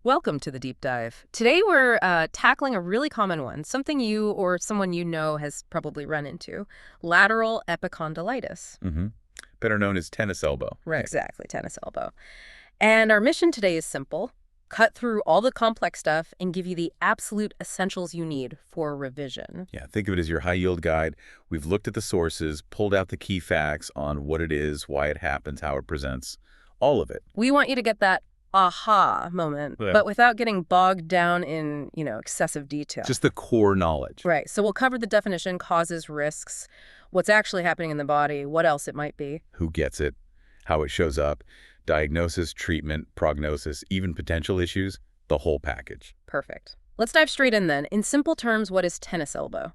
Welcome to the deep dive. Today we're tackling a really common one, something you or someone you know has probably run into, lateral epicondylitis. Mm-hmm. Better known as tennis elbow. Right. Exactly, tennis elbow. And our mission today is simple. Cut through all the complex stuff and give you the absolute essentials you need for revision. Yeah, think of it as your high-yield guide. We've looked at the sources, pulled out the key facts on what it is, why it happens, how it presents, all of it. We want you to get that aha moment, but without getting bogged down in, excessive detail. Just the core knowledge. Right. So we'll cover the definition, causes, risks, what's actually happening in the body, what else it might be. Who gets it, how it shows up, diagnosis, treatment, prognosis, even potential issues, the whole package. Perfect. Let's dive straight in then. In simple terms, what is tennis elbow?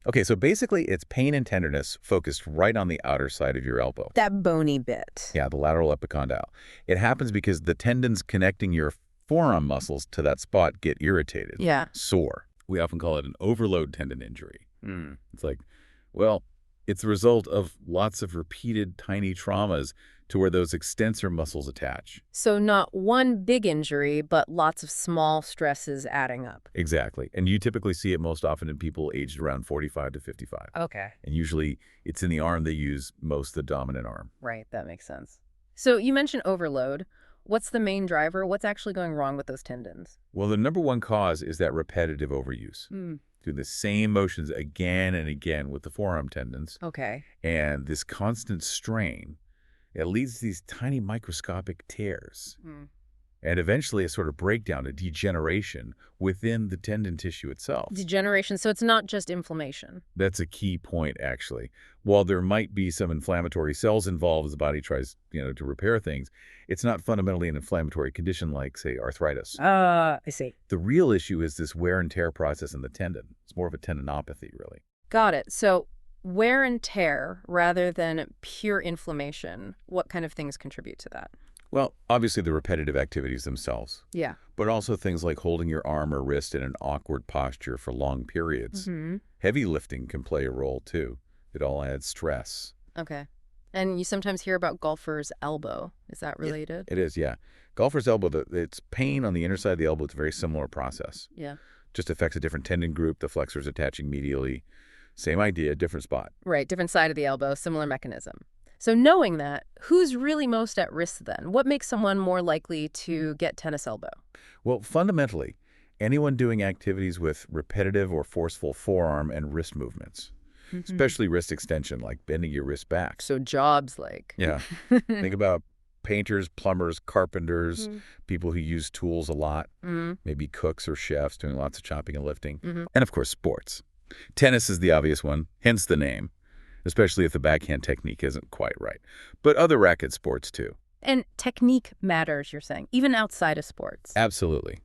Okay, so basically it's pain and tenderness focused right on the outer side of your elbow. That bony bit. Yeah, the lateral epicondyle. It happens because the tendons connecting your forearm muscles to that spot get irritated. Yeah. Sore. We often call it an overload tendon injury. It's like, well, it's the result of lots of repeated tiny traumas to where those extensor muscles attach. So not one big injury, but lots of small stresses adding up. Exactly. And you typically see it most often in people aged around 45 to 55. Okay. And usually it's in the arm they use most, the dominant arm. Right, that makes sense. So you mentioned overload. What's the main driver? What's actually going wrong with those tendons? Well, the number one cause is that repetitive overuse. Doing the same motions again and again with the forearm tendons. Okay. And this constant strain, it leads to these tiny microscopic tears. And eventually a sort of breakdown, a degeneration within the tendon tissue itself. Degeneration, so it's not just inflammation. That's a key point, actually. While there might be some inflammatory cells involved as the body tries, to repair things, it's not fundamentally an inflammatory condition like, say, arthritis. I see. The real issue is this wear and tear process in the tendon. It's more of a tendinopathy, really. Got it. So wear and tear rather than pure inflammation, what kind of things contribute to that? Well, obviously the repetitive activities themselves. Yeah. But also things like holding your arm or wrist in an awkward posture for long periods. Heavy lifting can play a role, too. It all adds stress. Okay. And you sometimes hear about golfer's elbow. Is that related? It is, yeah. Golfer's elbow, it's pain on the inner side of the elbow. It's a very similar process. Yeah. Just affects a different tendon group. The flexors attaching medially. Same idea, different spot. Right, different side of the elbow, similar mechanism. So knowing that, who's really most at risk then? What makes someone more likely to get tennis elbow? Well, fundamentally, anyone doing activities with repetitive or forceful forearm and wrist movements, especially wrist extension, like bending your wrist back. So jobs like. Yeah. Think about painters, plumbers, carpenters, people who use tools a lot, maybe cooks or chefs doing lots of chopping and lifting, and of course, sports. Tennis is the obvious one, hence the name, especially if the backhand technique isn't quite right. But other racket sports, too. And technique matters, you're saying, even outside of sports. Absolutely.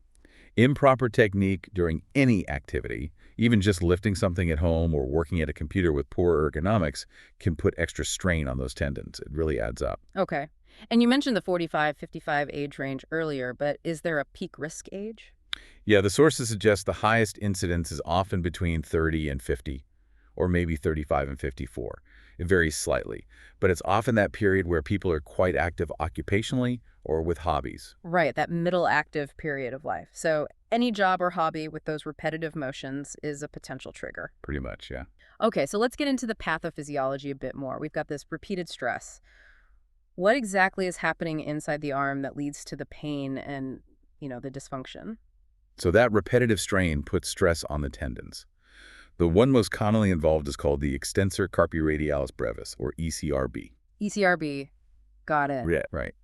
Improper technique during any activity, even just lifting something at home or working at a computer with poor ergonomics, can put extra strain on those tendons. It really adds up. Okay. And you mentioned the 45, 55 age range earlier, but is there a peak risk age? Yeah, the sources suggest the highest incidence is often between 30 and 50, or maybe 35 and 54. It varies slightly, but it's often that period where people are quite active occupationally or with hobbies. Right, that middle active period of life. So any job or hobby with those repetitive motions is a potential trigger. Pretty much, yeah. Okay, so let's get into the pathophysiology a bit more. We've got this repeated stress. What exactly is happening inside the arm that leads to the pain and, the dysfunction? So that repetitive strain puts stress on the tendons. The one most commonly involved is called the extensor carpi radialis brevis, or ECRB. ECRB. Got it. Yeah, right.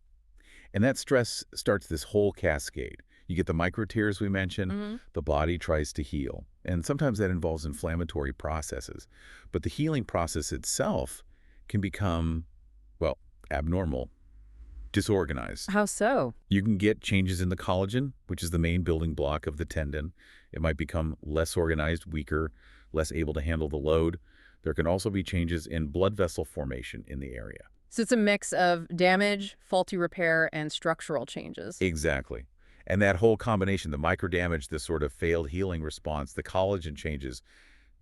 And that stress starts this whole cascade. You get the micro tears we mentioned, the body tries to heal, and sometimes that involves inflammatory processes. But the healing process itself can become, abnormal, disorganized. How so? You can get changes in the collagen, which is the main building block of the tendon. It might become less organized, weaker, less able to handle the load. There can also be changes in blood vessel formation in the area. So it's a mix of damage, faulty repair, and structural changes. Exactly. And that whole combination, the microdamage, the sort of failed healing response, the collagen changes,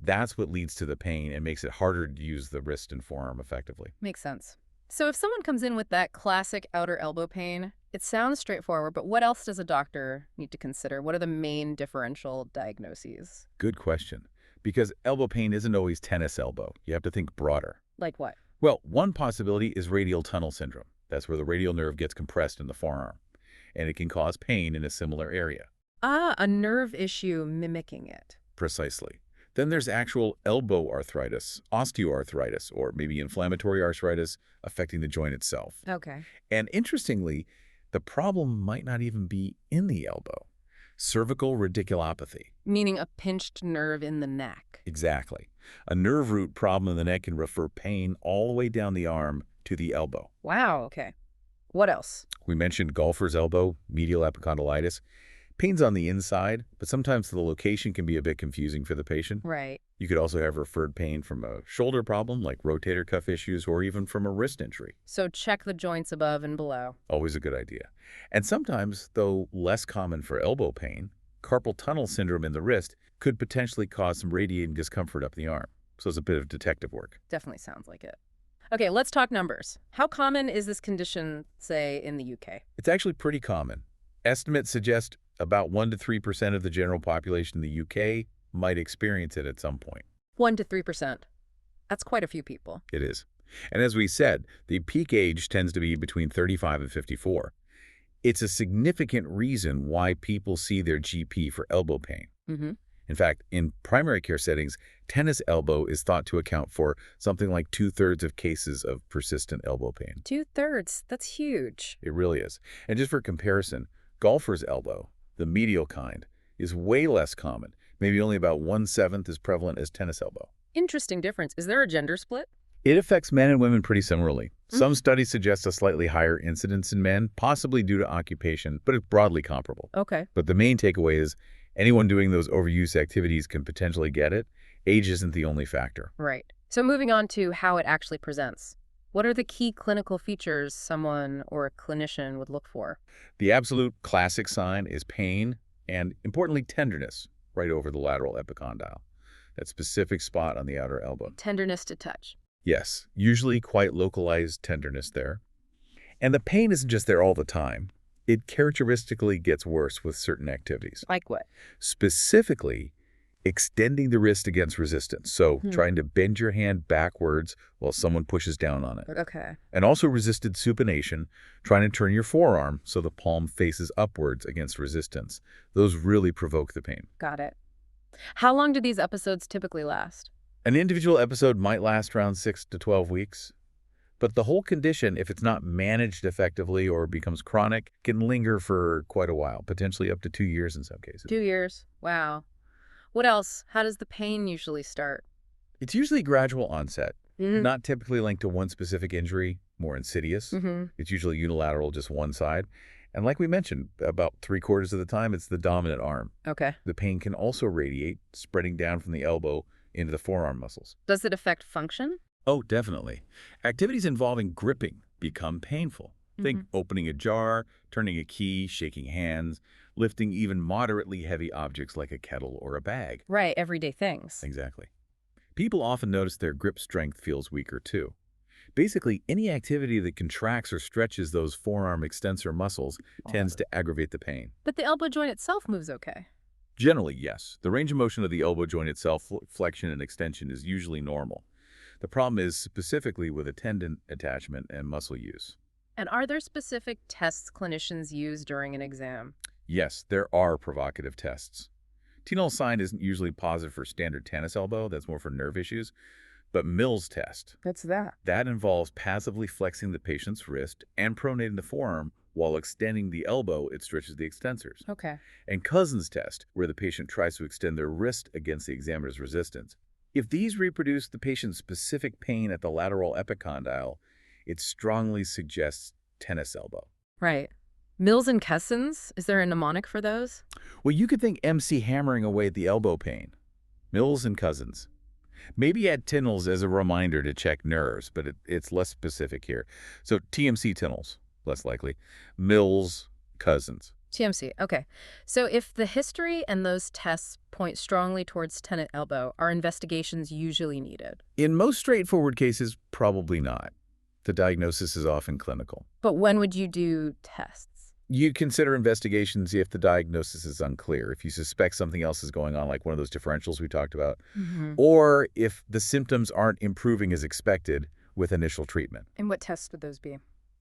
that's what leads to the pain and makes it harder to use the wrist and forearm effectively. Makes sense. So if someone comes in with that classic outer elbow pain, It sounds straightforward, but what else does a doctor need to consider? What are the main differential diagnoses? Good question. Because elbow pain isn't always tennis elbow. You have to think broader. Like what? Well, one possibility is radial tunnel syndrome. That's where the radial nerve gets compressed in the forearm, and it can cause pain in a similar area. Ah, a nerve issue mimicking it. Precisely. Then there's actual elbow arthritis, osteoarthritis, or maybe inflammatory arthritis affecting the joint itself. Okay. And interestingly, the problem might not even be in the elbow. Cervical radiculopathy. Meaning a pinched nerve in the neck. Exactly. A nerve root problem in the neck can refer pain all the way down the arm to the elbow. Wow, okay. What else? We mentioned golfer's elbow, medial epicondylitis. Pain's on the inside, but sometimes the location can be a bit confusing for the patient. Right. You could also have referred pain from a shoulder problem like rotator cuff issues or even from a wrist injury. So check the joints above and below. Always a good idea. And sometimes, though less common for elbow pain, carpal tunnel syndrome in the wrist could potentially cause some radiating discomfort up the arm. So it's a bit of detective work. Definitely sounds like it. Okay, let's talk numbers. How common is this condition, say, in the UK? It's actually pretty common. Estimates suggest about 1 to 3% of the general population in the UK might experience it at some point. 1 to 3%. That's quite a few people. It is. And as we said, the peak age tends to be between 35 and 54. It's a significant reason why people see their GP for elbow pain. Mm-hmm. In fact, in primary care settings, tennis elbow is thought to account for something like 2/3 of cases of persistent elbow pain. 2/3? That's huge. It really is. And just for comparison, golfer's elbow, the medial kind, is way less common. Maybe only about 1/7 as prevalent as tennis elbow. Interesting difference. Is there a gender split? It affects men and women pretty similarly. Some studies suggest a slightly higher incidence in men, possibly due to occupation, but it's broadly comparable. Okay. But the main takeaway is anyone doing those overuse activities can potentially get it. Age isn't the only factor. Right. So moving on to how it actually presents. What are the key clinical features someone or a clinician would look for? The absolute classic sign is pain and, importantly, tenderness right over the lateral epicondyle, that specific spot on the outer elbow. Tenderness to touch. Yes, usually quite localized tenderness there. And the pain isn't just there all the time. It characteristically gets worse with certain activities. Like what? Specifically, extending the wrist against resistance. So trying to bend your hand backwards while someone pushes down on it. Okay. And also resisted supination, trying to turn your forearm so the palm faces upwards against resistance. Those really provoke the pain. Got it. How long do these episodes typically last? An individual episode might last around 6 to 12 weeks. But the whole condition, if it's not managed effectively or becomes chronic, can linger for quite a while, potentially up to 2 years in some cases. 2 years. Wow. What else? How does the pain usually start? It's usually gradual onset, not typically linked to one specific injury, more insidious. It's usually unilateral, just one side. And like we mentioned, about 3/4 of the time, it's the dominant arm. Okay. The pain can also radiate, spreading down from the elbow into the forearm muscles. Does it affect function? Oh, definitely. Activities involving gripping become painful. Think opening a jar, turning a key, shaking hands, lifting even moderately heavy objects like a kettle or a bag. Right, everyday things. Exactly. People often notice their grip strength feels weaker too. Basically, any activity that contracts or stretches those forearm extensor muscles tends to aggravate the pain. But the elbow joint itself moves okay. Generally, yes. The range of motion of the elbow joint itself, flexion and extension, is usually normal. The problem is specifically with a tendon attachment and muscle use. And are there specific tests clinicians use during an exam? Yes, there are provocative tests. T-null sign isn't usually positive for standard tennis elbow. That's more for nerve issues. But Mills test. What's that? That involves passively flexing the patient's wrist and pronating the forearm while extending the elbow. It stretches the extensors. Okay. And Cousins test, where the patient tries to extend their wrist against the examiner's resistance. If these reproduce the patient's specific pain at the lateral epicondyle, it strongly suggests tennis elbow. Right. Mills and Cousins? Is there a mnemonic for those? Well, you could think MC hammering away at the elbow pain. Mills and Cousins. Maybe add Tinnels as a reminder to check nerves, but it's less specific here. So TMC Tinnels, less likely. Mills, Cousins. TMC, okay. So if the history and those tests point strongly towards tennis elbow, are investigations usually needed? In most straightforward cases, probably not. The diagnosis is often clinical. But when would you do tests? You consider investigations if the diagnosis is unclear, if you suspect something else is going on, like one of those differentials we talked about, or if the symptoms aren't improving as expected with initial treatment. And what tests would those be?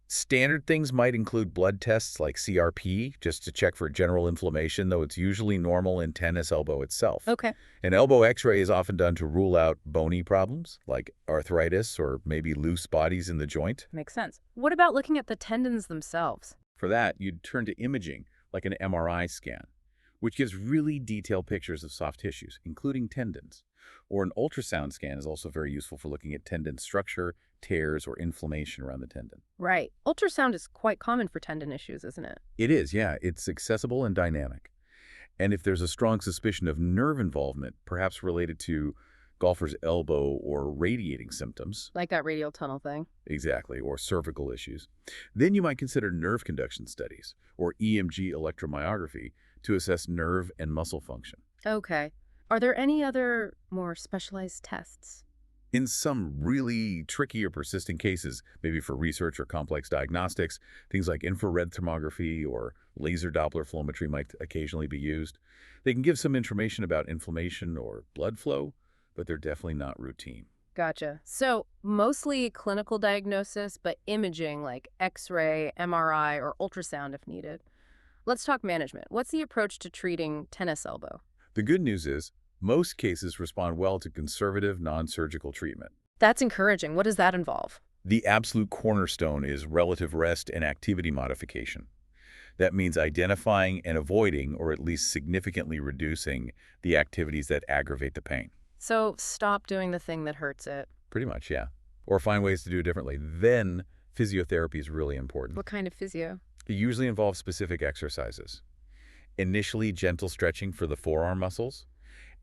Standard things might include blood tests like CRP, just to check for general inflammation, though it's usually normal in tennis elbow itself. Okay. An elbow x-ray is often done to rule out bony problems like arthritis or maybe loose bodies in the joint. Makes sense. What about looking at the tendons themselves? For that, you'd turn to imaging, like an MRI scan, which gives really detailed pictures of soft tissues, including tendons. Or an ultrasound scan is also very useful for looking at tendon structure, tears, or inflammation around the tendon. Right. Ultrasound is quite common for tendon issues, isn't it? It is, yeah. It's accessible and dynamic. And if there's a strong suspicion of nerve involvement, perhaps related to golfer's elbow or radiating symptoms. Like that radial tunnel thing. Exactly, or cervical issues. Then you might consider nerve conduction studies, or EMG electromyography, to assess nerve and muscle function. Okay. Are there any other more specialized tests? In some really tricky or persistent cases, maybe for research or complex diagnostics, things like infrared thermography or laser Doppler flowmetry might occasionally be used. They can give some information about inflammation or blood flow, but they're definitely not routine. Gotcha. So mostly clinical diagnosis, but imaging like X-ray, MRI, or ultrasound if needed. Let's talk management. What's the approach to treating tennis elbow? The good news is, most cases respond well to conservative, non-surgical treatment. That's encouraging. What does that involve? The absolute cornerstone is relative rest and activity modification. That means identifying and avoiding, or at least significantly reducing, the activities that aggravate the pain. So stop doing the thing that hurts it. Pretty much, yeah. Or find ways to do it differently. Then physiotherapy is really important. What kind of physio? It usually involves specific exercises. Initially, gentle stretching for the forearm muscles,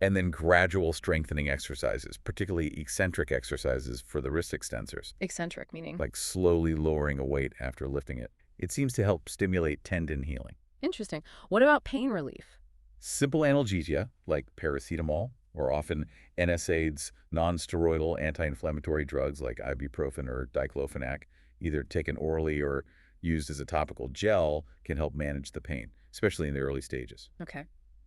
and then gradual strengthening exercises, particularly eccentric exercises for the wrist extensors. Eccentric meaning? Like slowly lowering a weight after lifting it. It seems to help stimulate tendon healing. Interesting. What about pain relief? Simple analgesia, like paracetamol, or often NSAIDs, non-steroidal anti-inflammatory drugs like ibuprofen or diclofenac, either taken orally or used as a topical gel, can help manage the pain, especially in the early stages. Okay.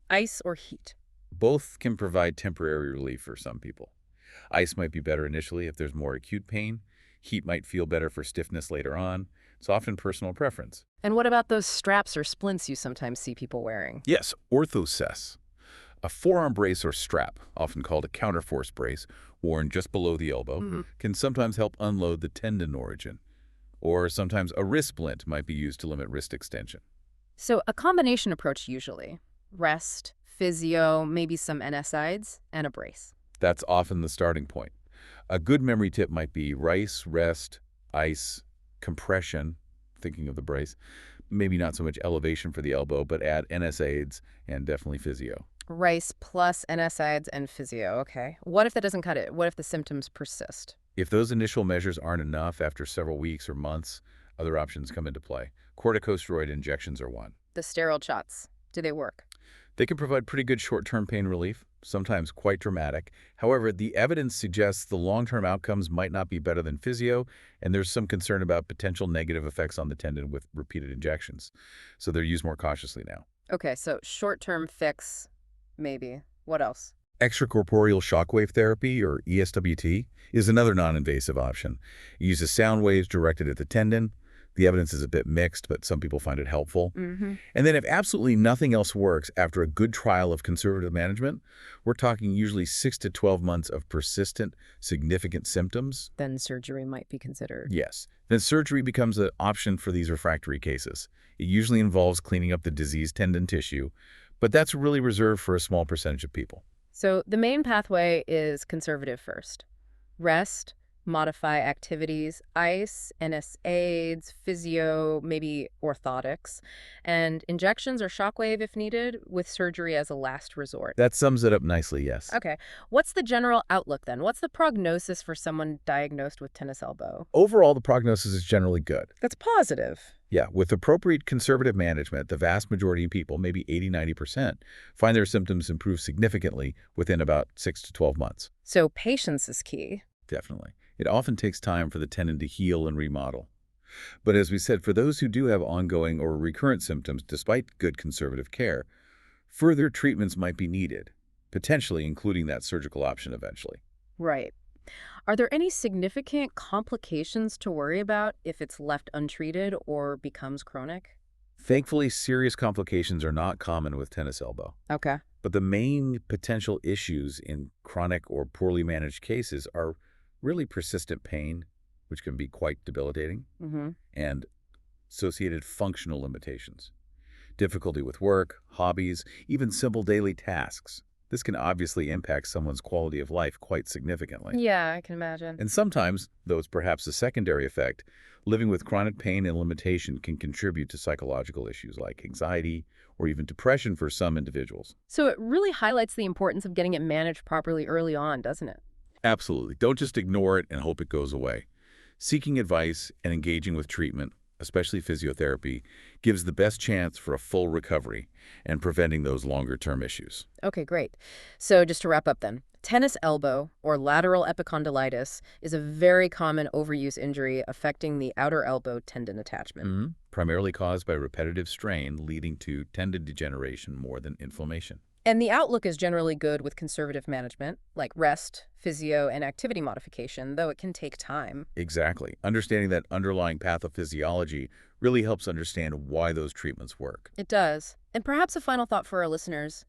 Ice or heat? Both can provide temporary relief for some people. Ice might be better initially if there's more acute pain. Heat might feel better for stiffness later on. It's often personal preference. And what about those straps or splints you sometimes see people wearing? Yes, orthocess. A forearm brace or strap, often called a counterforce brace, worn just below the elbow, can sometimes help unload the tendon origin. Or sometimes a wrist splint might be used to limit wrist extension. So a combination approach usually. Rest, physio, maybe some NSAIDs, and a brace. That's often the starting point. A good memory tip might be rice, rest, ice, compression, thinking of the brace, maybe not so much elevation for the elbow, but add NSAIDs and definitely physio. Rice plus NSAIDs and physio, okay. What if that doesn't cut it? What if the symptoms persist? If those initial measures aren't enough after several weeks or months, other options come into play. Corticosteroid injections are one. The steroid shots, do they work? They can provide pretty good short-term pain relief, sometimes quite dramatic. However, the evidence suggests the long-term outcomes might not be better than physio, and there's some concern about potential negative effects on the tendon with repeated injections. So they're used more cautiously now. Okay, so short-term fix, maybe. What else? Extracorporeal shockwave therapy, or ESWT, is another non-invasive option. It uses sound waves directed at the tendon. The evidence is a bit mixed, but some people find it helpful. And then if absolutely nothing else works after a good trial of conservative management, we're talking usually 6 to 12 months of persistent, significant symptoms. Then surgery might be considered. Yes. Then surgery becomes an option for these refractory cases. It usually involves cleaning up the diseased tendon tissue, but that's really reserved for a small percentage of people. So the main pathway is conservative first. Rest, modify activities, ice, NSAIDs, physio, maybe orthotics, and injections or shockwave if needed, with surgery as a last resort. That sums it up nicely, yes. Okay. What's the general outlook then? What's the prognosis for someone diagnosed with tennis elbow? Overall, the prognosis is generally good. That's positive. Yeah, with appropriate conservative management, the vast majority of people, maybe 80–90%, find their symptoms improve significantly within about 6 to 12 months. So patience is key. Definitely. It often takes time for the tendon to heal and remodel. But as we said, for those who do have ongoing or recurrent symptoms despite good conservative care, further treatments might be needed, potentially including that surgical option eventually. Right. Are there any significant complications to worry about if it's left untreated or becomes chronic? Thankfully, serious complications are not common with tennis elbow. Okay. But the main potential issues in chronic or poorly managed cases are really persistent pain, which can be quite debilitating, Mm-hmm. and associated functional limitations. Difficulty with work, hobbies, even simple daily tasks. This can obviously impact someone's quality of life quite significantly. Yeah, I can imagine. And sometimes, though it's perhaps a secondary effect, living with chronic pain and limitation can contribute to psychological issues like anxiety or even depression for some individuals. So it really highlights the importance of getting it managed properly early on, doesn't it? Absolutely. Don't just ignore it and hope it goes away. Seeking advice and engaging with treatment, especially physiotherapy, gives the best chance for a full recovery and preventing those longer-term issues. Okay, great. So just to wrap up then, tennis elbow or lateral epicondylitis is a very common overuse injury affecting the outer elbow tendon attachment. Primarily caused by repetitive strain leading to tendon degeneration more than inflammation. And the outlook is generally good with conservative management, like rest, physio, and activity modification, though it can take time. Exactly. Understanding that underlying pathophysiology really helps understand why those treatments work. It does. And perhaps a final thought for our listeners.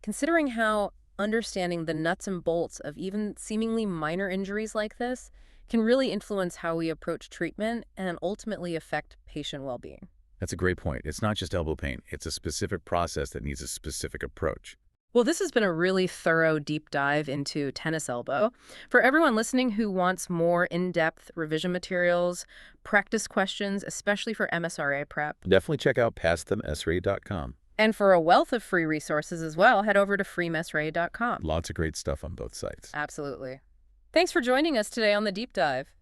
Considering how understanding the nuts and bolts of even seemingly minor injuries like this can really influence how we approach treatment and ultimately affect patient well-being. That's a great point. It's not just elbow pain. It's a specific process that needs a specific approach. Well, this has been a really thorough deep dive into tennis elbow. For everyone listening who wants more in-depth revision materials, practice questions, especially for MSRA prep, Definitely check out pastthemsra.com. and for a wealth of free resources as well, head over to freemsra.com. Lots of great stuff on both sites. Absolutely. Thanks for joining us today on the deep dive.